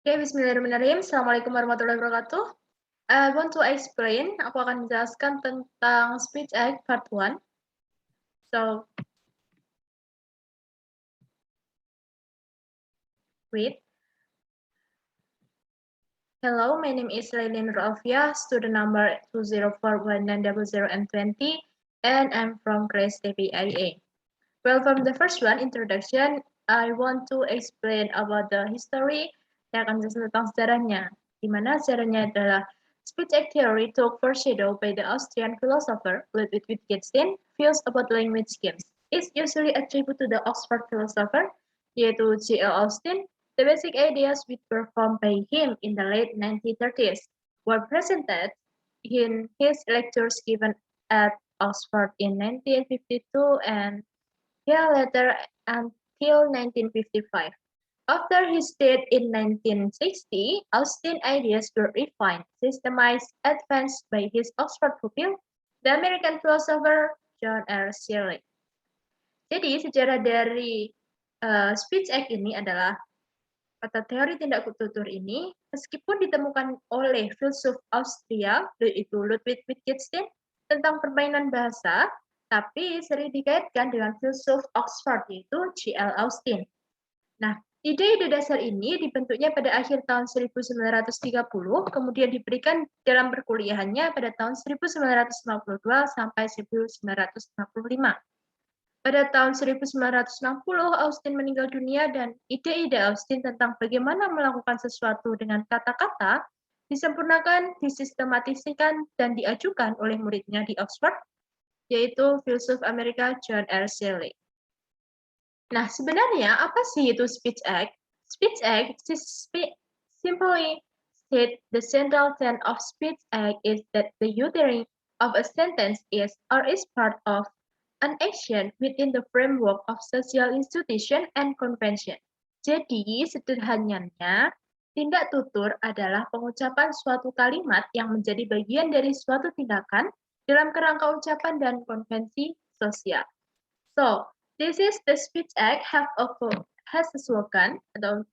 Oke, bismillahirrahmanirrahim. Assalamualaikum warahmatullahi wabarakatuh. I want to explain, aku akan menjelaskan tentang Speech Act Part 1. So, wait. Hello, my name is Laily Nur Alfiah, student number 2041900 and I'm from class TPIA. Well, from the first one, introduction, I want to explain about the history. Saya akan menjelaskan tentang sejarahnya, di mana sejarahnya adalah speech act theory took foreshadow by the Austrian philosopher Ludwig Wittgenstein views about language schemes. It's usually attributed to the Oxford philosopher, yaitu J.L. Austin. The basic ideas which were formed by him in the late 1930s were presented in his lectures given at Oxford in 1952 and later until 1955. After his death in 1960, Austin's ideas were refined, systemized, advanced by his Oxford pupil, the American philosopher John R. Searle. Jadi sejarah dari Speech Act ini adalah kata teori tindak tutur ini, meskipun ditemukan oleh filsuf Austria, yaitu Ludwig Wittgenstein, tentang permainan bahasa, tapi sering dikaitkan dengan filsuf Oxford, yaitu J.L. Austin. Nah, ide-ide dasar ini dibentuknya pada akhir tahun 1930, kemudian diberikan dalam perkuliahannya pada tahun 1952 sampai 1965. Pada tahun 1960, Austin meninggal dunia dan ide-ide Austin tentang bagaimana melakukan sesuatu dengan kata-kata disempurnakan, disistematiskan, dan diajukan oleh muridnya di Oxford, yaitu filsuf Amerika John R. Searle. Nah, sebenarnya apa sih itu Speech Act? Speech Act simply state the central theme of Speech Act is that the uttering of a sentence is or is part of an action within the framework of social institution and convention. Jadi, sederhananya, tindak tutur adalah pengucapan suatu kalimat yang menjadi bagian dari suatu tindakan dalam kerangka ucapan dan konvensi sosial. So, this is the Speech Act has a slogan, atau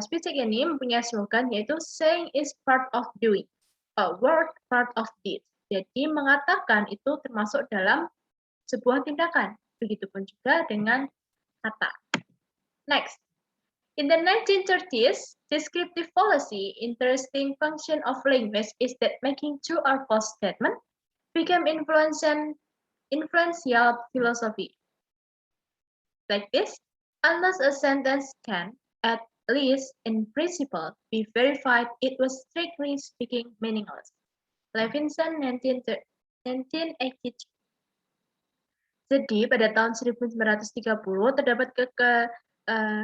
Speech Act ini mempunyai slogan yaitu saying is part of doing, a word part of deed. Jadi, mengatakan itu termasuk dalam sebuah tindakan. Begitupun juga dengan kata. Next. In the 1930s, descriptive fallacy, interesting function of language is that making true or false statement became influential philosophy. Like this, unless a sentence can, at least in principle, be verified, it was strictly speaking meaningless. Levinson, 1983. Jadi, pada tahun 1930 terdapat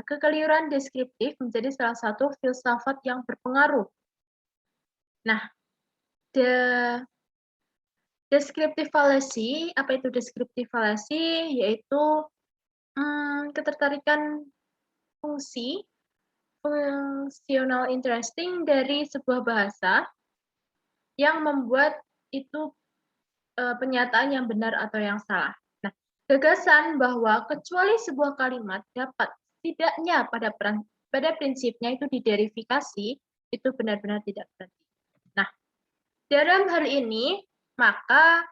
kekeliruan deskriptif menjadi salah satu filsafat yang berpengaruh. Nah, descriptive fallacy, apa itu descriptive fallacy? Yaitu ketertarikan fungsional interesting dari sebuah bahasa yang membuat itu pernyataan yang benar atau yang salah. Nah, gagasan bahwa kecuali sebuah kalimat dapat tidaknya pada prinsipnya itu diderifikasi, itu benar-benar tidak berarti. Nah, dalam hal ini, maka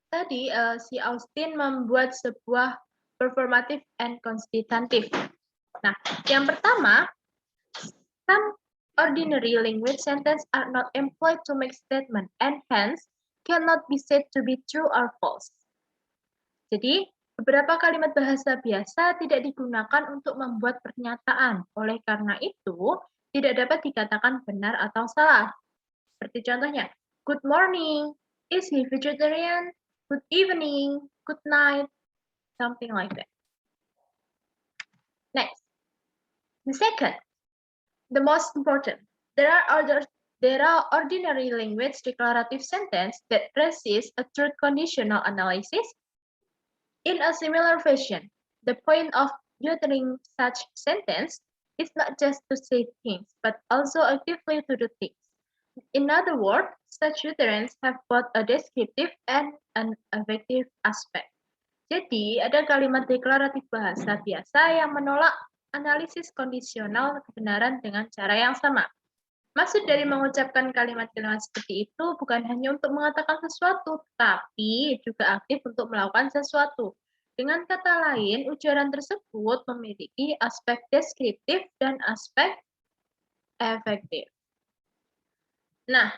tadi si Austin membuat sebuah performative and constitutive. Nah, yang pertama, some ordinary language sentences are not employed to make statement and hence cannot be said to be true or false. Jadi, beberapa kalimat bahasa biasa tidak digunakan untuk membuat pernyataan. Oleh karena itu, tidak dapat dikatakan benar atau salah. Seperti contohnya, good morning, is he vegetarian? Good evening, good night, something like that. Next, the second, the most important, there are ordinary language declarative sentences that resist a truth conditional analysis in a similar fashion. The point of uttering such sentence is not just to say things, but also actively to do things. In other words, such utterance have both a descriptive and an affective aspect. Jadi, ada kalimat deklaratif bahasa biasa yang menolak analisis kondisional kebenaran dengan cara yang sama. Maksud dari mengucapkan kalimat-kalimat seperti itu bukan hanya untuk mengatakan sesuatu, tapi juga aktif untuk melakukan sesuatu. Dengan kata lain, ujaran tersebut memiliki aspek deskriptif dan aspek efektif. Nah,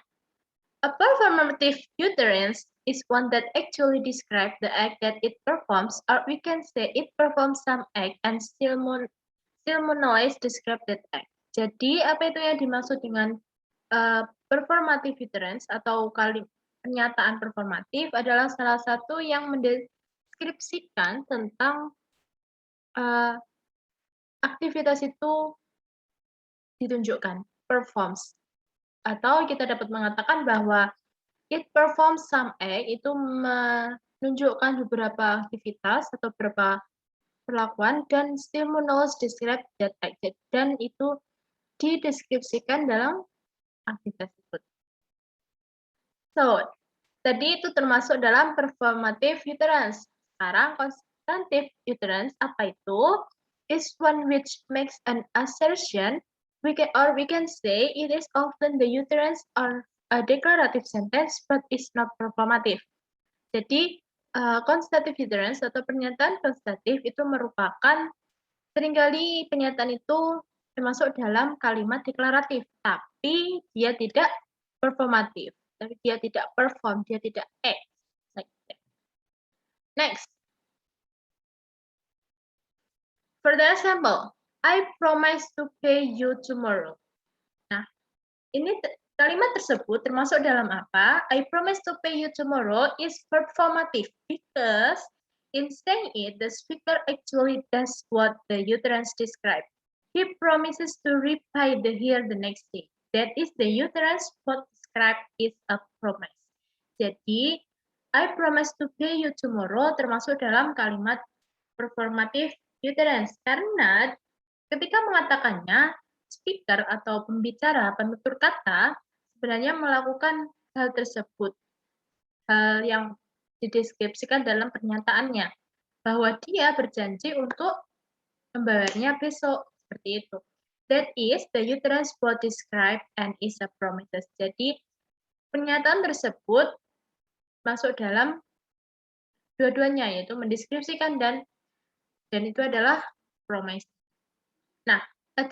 a performative utterance is one that actually describes the act that it performs, or we can say it performs some act and simultaneously describe that act. Jadi, apa itu yang dimaksud dengan performative utterance atau pernyataan performatif adalah salah satu yang mendeskripsikan tentang aktivitas itu ditunjukkan, performs. Atau kita dapat mengatakan bahwa it performs some act itu menunjukkan beberapa aktivitas atau beberapa perlakuan dan stimulus describe that act, dan itu dideskripsikan dalam aktivitas tersebut. So, tadi itu termasuk dalam performative utterance. Sekarang substantive utterance apa itu? Is one which makes an assertion. We can say it is often the utterance or a declarative sentence, but is not performative. Jadi, constative utterance atau pernyataan konstatif itu merupakan seringkali pernyataan itu termasuk dalam kalimat deklaratif, tapi dia tidak performatif. Tapi dia tidak perform, dia tidak act. Next. For the example, I promise to pay you tomorrow. Nah, ini kalimat tersebut termasuk dalam apa? I promise to pay you tomorrow is performative because in saying it, the speaker actually does what the utterance describes. He promises to repay here the next day. That is the utterance. What described is a promise. Jadi, I promise to pay you tomorrow termasuk dalam kalimat performative utterance karena ketika mengatakannya, speaker atau pembicara, penutur kata sebenarnya melakukan hal tersebut, hal yang dideskripsikan dalam pernyataannya, bahwa dia berjanji untuk membayarnya besok, seperti itu. That is the utterance both described and is a promise. Jadi pernyataan tersebut masuk dalam dua-duanya, yaitu mendeskripsikan dan itu adalah promise. Nah, a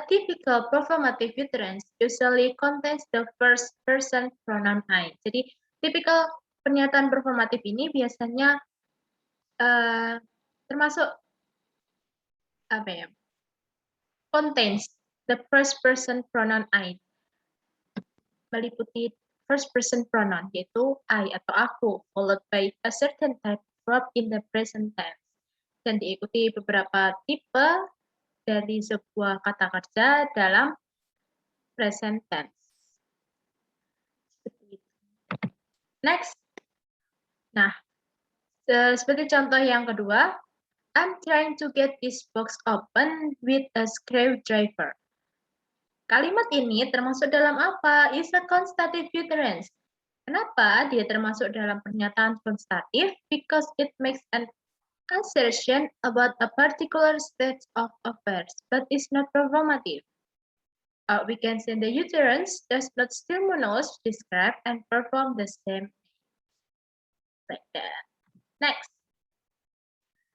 typical performative utterance usually contains the first person pronoun I. Jadi, tipikal pernyataan performatif ini biasanya termasuk apa ya? Contains the first person pronoun I. Meliputi first person pronoun, yaitu I atau aku, followed by a certain type verb in the present tense. Dan diikuti beberapa tipe dari sebuah kata kerja dalam present tense. Next. Nah, seperti contoh yang kedua, I'm trying to get this box open with a screwdriver. Kalimat ini termasuk dalam apa? Is a constative utterance. Kenapa dia termasuk dalam pernyataan konstatif? Because it makes an assertion about a particular state of affairs, but is not performative. We can say the utterance does not stimulus, describe, and perform the same. Like that. Next.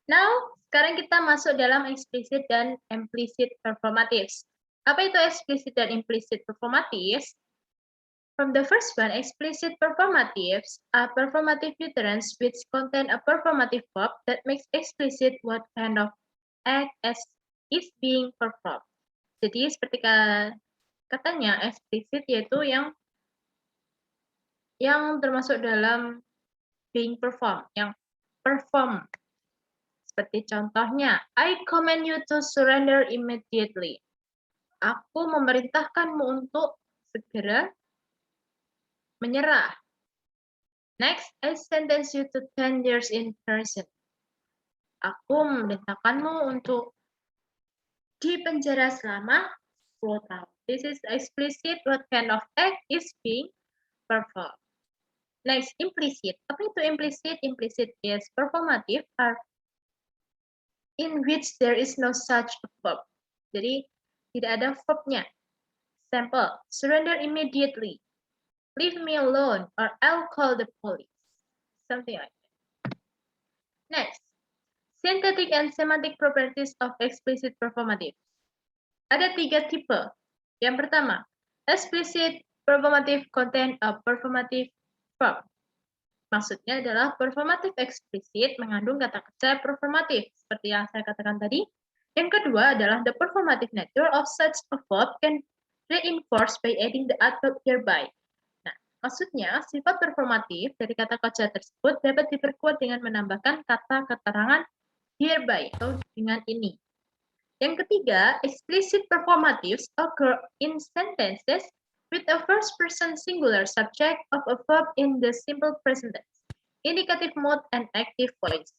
Now, sekarang kita masuk dalam explicit dan implicit performatives. Apa itu explicit dan implicit performatives? From the first one, explicit performatives are performative utterance which contain a performative verb that makes explicit what kind of act as is being performed. Jadi seperti katanya explicit yaitu yang termasuk dalam being performed, yang perform. Seperti contohnya, I command you to surrender immediately. Aku memerintahkanmu untuk segera menyerah. Next, I sentence you to 10 years in prison. Aku memerintahkanmu untuk dipenjara selama 10 tahun. This is explicit. What kind of act is being performed? Next, implicit. Apa itu implicit? Implicit is performative in which there is no such a verb. Jadi, tidak ada verb-nya. Sample, surrender immediately, leave me alone, or I'll call the police. Something like that. Next, synthetic and semantic properties of explicit performative. Ada 3 tipe. Yang pertama, explicit performative contain a performative verb. Maksudnya adalah performative explicit mengandung kata kerja performatif, seperti yang saya katakan tadi. Yang kedua adalah the performative nature of such a verb can reinforced by adding the adverb hereby. Nah, maksudnya sifat performatif dari kata kerja tersebut dapat diperkuat dengan menambahkan kata keterangan hereby atau dengan ini. Yang ketiga, explicit performatives occur in sentences with a first-person singular subject of a verb in the simple present tense, indicative mode, and active voice.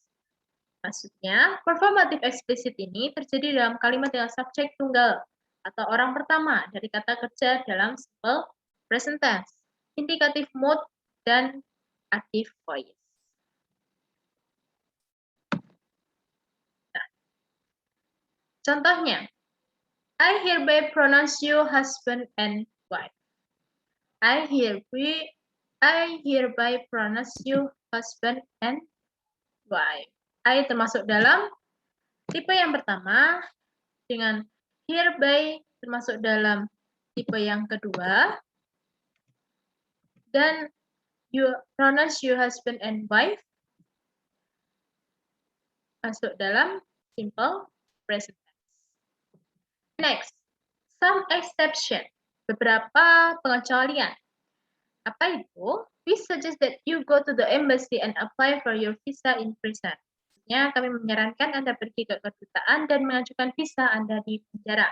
Maksudnya, performative explicit ini terjadi dalam kalimat dengan subjek tunggal atau orang pertama dari kata kerja dalam simple present tense, indicative mode, dan active voice. Nah, contohnya, I hereby pronounce you husband and wife. I hereby pronounce you husband and wife. I termasuk dalam tipe yang pertama, dengan hereby termasuk dalam tipe yang kedua, dan you pronounce you husband and wife masuk dalam simple present tense. Next, some exception, beberapa pengecualian. Apa itu? We suggest that you go to the embassy and apply for your visa in prison. Maksudnya, kami menyarankan Anda pergi ke kedutaan dan mengajukan visa Anda di penjara.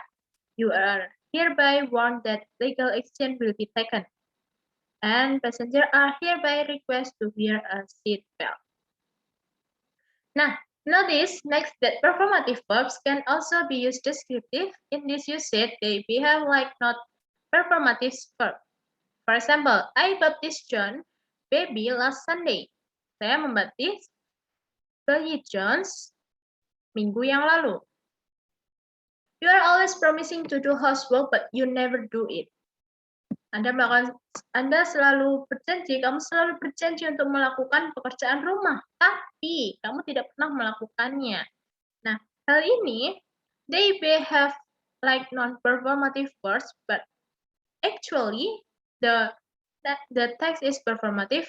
You are hereby warned that legal action will be taken. And passengers are hereby requested to wear a seat belt. Nah, notice next that performative verbs can also be used descriptive. In this usage, they behave like not performative verb. For example, I baptized John baby last Sunday. Saya membaptis bayi Jones minggu yang lalu. You are always promising to do housework, but you never do it. Anda selalu berjanji, kamu selalu berjanji untuk melakukan pekerjaan rumah, tapi kamu tidak pernah melakukannya. Nah, hal ini, they behave like non-performative verbs, but actually, the text is performative.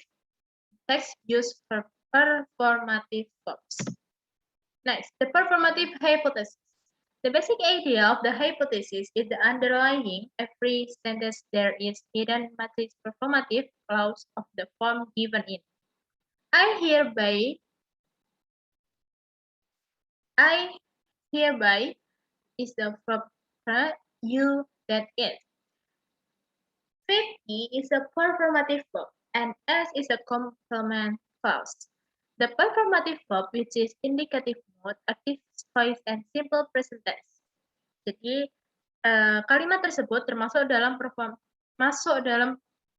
Text use performative verbs. Next, the performative hypothesis. The basic idea of the hypothesis is the underlying every sentence there is hidden matrix performative clause of the form given in. I hereby is the verb you that is. 50 is a performative verb and S is a complement clause. The performative verb which is indicative mode, active voice, and simple present tense. Jadi kalimat tersebut termasuk dalam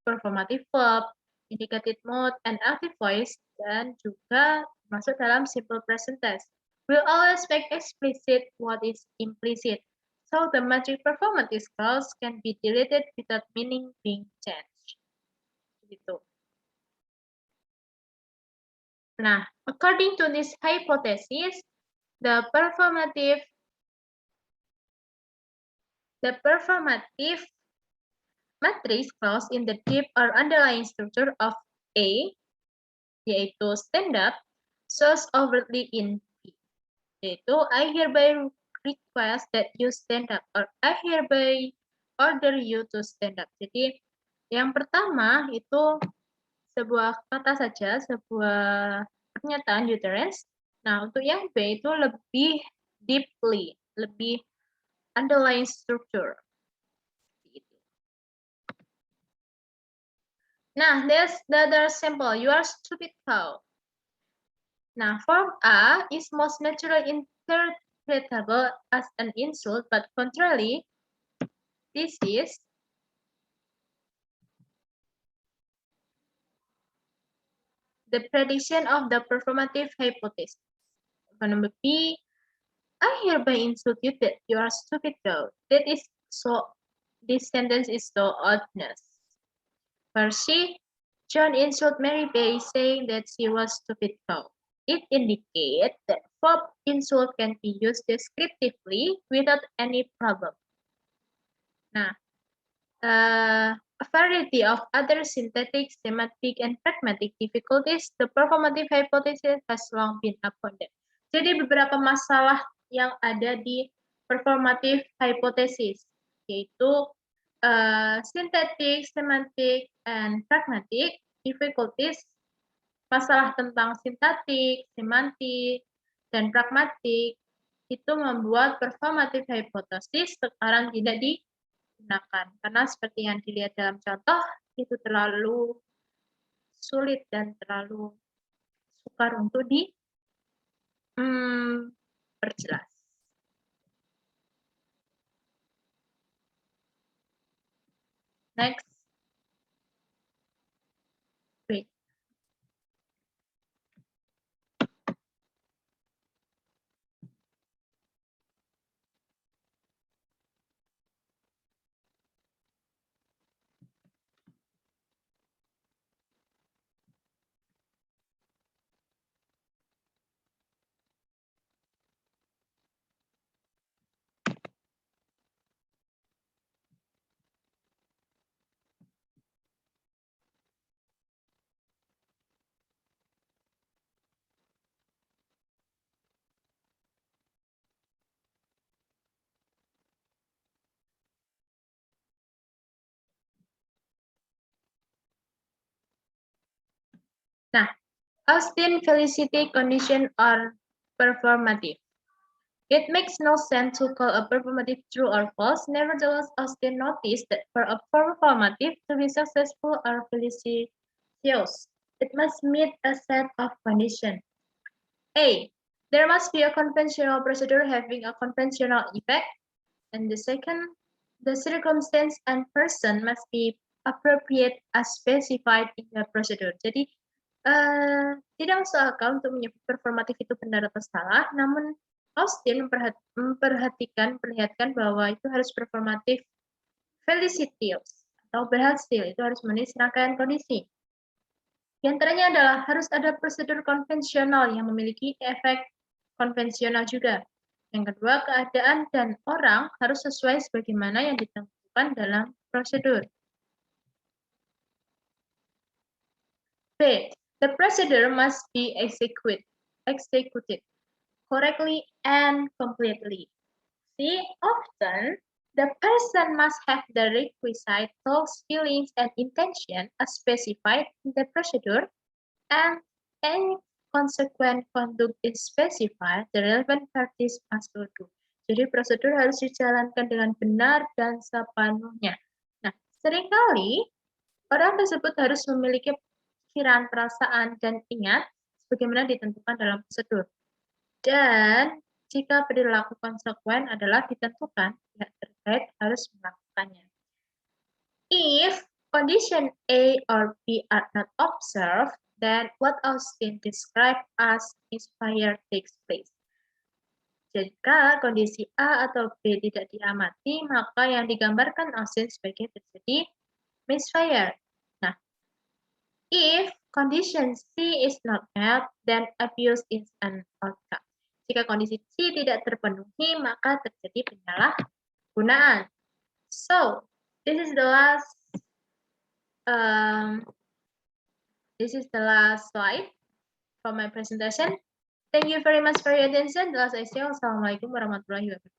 performative verb, indicative mode, and active voice, dan juga masuk dalam simple present tense. We'll always make explicit what is implicit. So the magic performative clause can be deleted without meaning being changed. Gitu. Nah, according to this hypothesis, the performative matrix clause in the deep or underlying structure of A, yaitu stand up, shows overtly in B, yaitu I hereby request that you stand up, or I hereby order you to stand up. Jadi yang pertama itu sebuah kata saja, sebuah pernyataan utterance. Nah, untuk yang B itu lebih deeply, lebih underlying structure. Nah, there's the other sample. You are stupid cow. Now, form A is most naturally interpretable as an insult, but contrarily, this is the prediction of the performative hypothesis. Number B, I hereby insult you that you are stupid girl. This sentence is so oddness. First, John insult Mary Bay saying that she was stupid cow. It indicates that verb insult can be used descriptively without any problem. Nah, a variety of other synthetic, semantic, and pragmatic difficulties, the performative hypothesis has long been abundant. Jadi beberapa masalah yang ada di performative hypothesis, yaitu synthetic, semantic, and pragmatic difficulties, masalah tentang sintaktik, semantik, dan pragmatik, itu membuat performative hypothesis sekarang tidak digunakan. Karena seperti yang dilihat dalam contoh, itu terlalu sulit dan terlalu sukar untuk diperjelas. Next. Wait. Nah, Austin Felicity condition are performative. It makes no sense to call a performative true or false. Nevertheless, Austin noticed that for a performative to be successful or felicitous, it must meet a set of conditions. A. There must be a conventional procedure having a conventional effect. And the second, the circumstance and person must be appropriate as specified in the procedure. Jadi, tidak masuk akal untuk menyebut performatif itu benar atau salah, namun Austin memperlihatkan bahwa itu harus performatif felicitous atau berhasil, itu harus memenuhi serangkaian kondisi. Di antaranya adalah harus ada prosedur konvensional yang memiliki efek konvensional juga. Yang kedua, keadaan dan orang harus sesuai sebagaimana yang ditentukan dalam prosedur. B. The procedure must be executed correctly and completely. C. Often, the person must have the requisite thoughts, feelings, and intention as specified in the procedure, and any consequent conduct is specified, the relevant parties must do. Jadi prosedur harus dijalankan dengan benar dan sepenuhnya. Nah, seringkali orang tersebut harus memiliki pikiran, perasaan, dan ingat sebagaimana ditentukan dalam prosedur. Dan jika perilaku konsekuen adalah ditentukan, pihak terkait harus melakukannya. If condition A or B are not observed, then what Austin described as misfire takes place. Jika kondisi A atau B tidak diamati, maka yang digambarkan Austin sebagai terjadi misfire. Nah, if condition C is not met, then abuse is an outcome. Jika kondisi C tidak terpenuhi, maka terjadi penyalahgunaan. So, this is the last slide for my presentation. Thank you very much for your attention. Assalamualaikum warahmatullahi wabarakatuh.